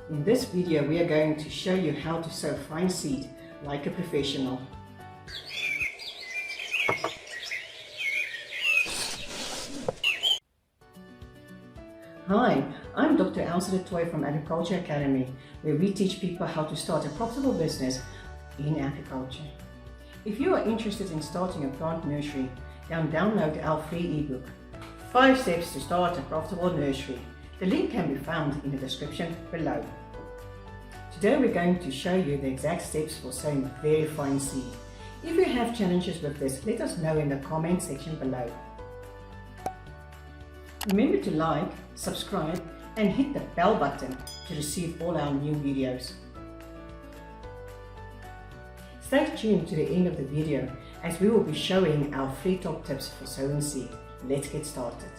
In this video we are going to show you how to sow fine seed like a professional. Hi, I'm Dr. Elsa de Toy from Agriculture Academy, where we teach people how to start a profitable business in agriculture. If you are interested in starting a plant nursery, then download our free ebook, 5 Steps to Start a Profitable Nursery. The link can be found in the description below. Today we're going to show you the exact steps for sowing very fine seed. If you have challenges with this, let us know in the comment section below. Remember to like, subscribe and hit the bell button to receive all our new videos. Stay tuned to the end of the video as we will be showing our free top tips for sowing seed. Let's get started.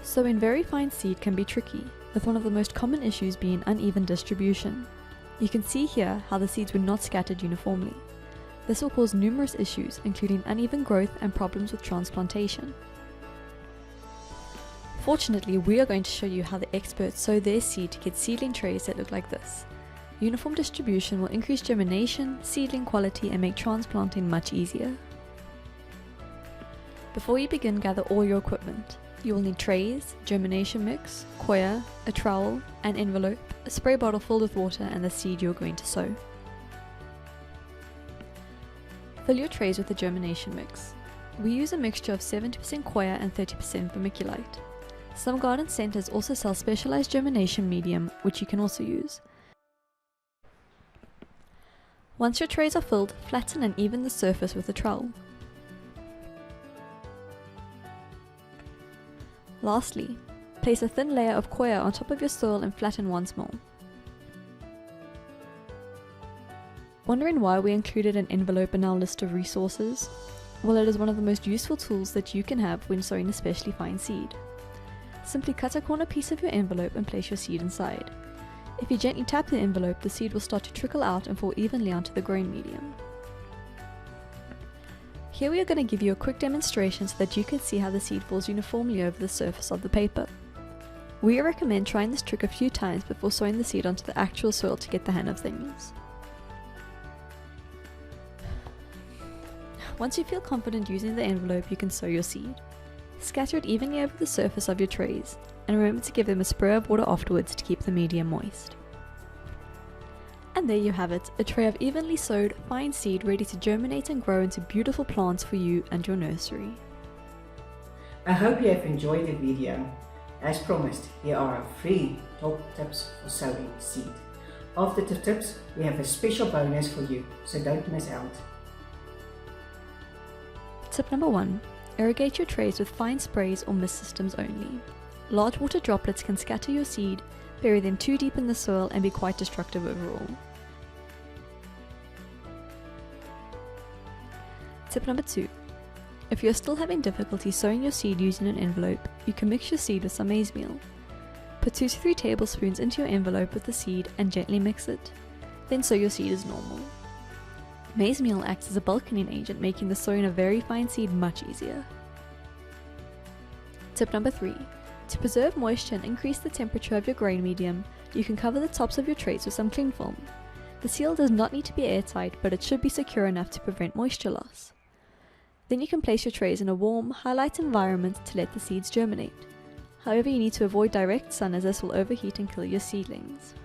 Sowing very fine seed can be tricky, with one of the most common issues being uneven distribution. You can see here how the seeds were not scattered uniformly. This will cause numerous issues, including uneven growth and problems with transplantation. Fortunately, we are going to show you how the experts sow their seed to get seedling trays that look like this. Uniform distribution will increase germination, seedling quality and make transplanting much easier. Before you begin, gather all your equipment. You will need trays, germination mix, coir, a trowel, an envelope, a spray bottle filled with water and the seed you are going to sow. Fill your trays with the germination mix. We use a mixture of 70% coir and 30% vermiculite. Some garden centres also sell specialised germination medium, which you can also use. Once your trays are filled, flatten and even the surface with a trowel. Lastly, place a thin layer of coir on top of your soil and flatten once more. Wondering why we included an envelope in our list of resources? Well, it is one of the most useful tools that you can have when sowing especially fine seed. Simply cut a corner piece of your envelope and place your seed inside. If you gently tap the envelope, the seed will start to trickle out and fall evenly onto the growing medium. Here we are going to give you a quick demonstration so that you can see how the seed falls uniformly over the surface of the paper. We recommend trying this trick a few times before sowing the seed onto the actual soil to get the hang of things. Once you feel confident using the envelope, you can sow your seed. Scatter it evenly over the surface of your trays, and remember to give them a spray of water afterwards to keep the medium moist. And there you have it, a tray of evenly sowed, fine seed ready to germinate and grow into beautiful plants for you and your nursery. I hope you have enjoyed the video. As promised, here are our free top tips for sowing seed. After the tips, we have a special bonus for you, so don't miss out. Tip number 1. Irrigate your trays with fine sprays or mist systems only. Large water droplets can scatter your seed, bury them too deep in the soil and be quite destructive overall. Tip number 2. If you're still having difficulty sowing your seed using an envelope, you can mix your seed with some maize meal. Put 2 to 3 tablespoons into your envelope with the seed and gently mix it. Then sow your seed as normal. Maize meal acts as a bulking agent, making the sowing of very fine seed much easier. Tip number 3. To preserve moisture and increase the temperature of your grain medium, you can cover the tops of your trays with some cling film. The seal does not need to be airtight, but it should be secure enough to prevent moisture loss. Then you can place your trays in a warm, high-light environment to let the seeds germinate. However, you need to avoid direct sun as this will overheat and kill your seedlings.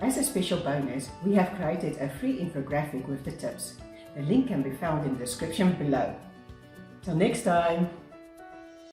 As a special bonus, we have created a free infographic with the tips. The link can be found in the description below. Till next time!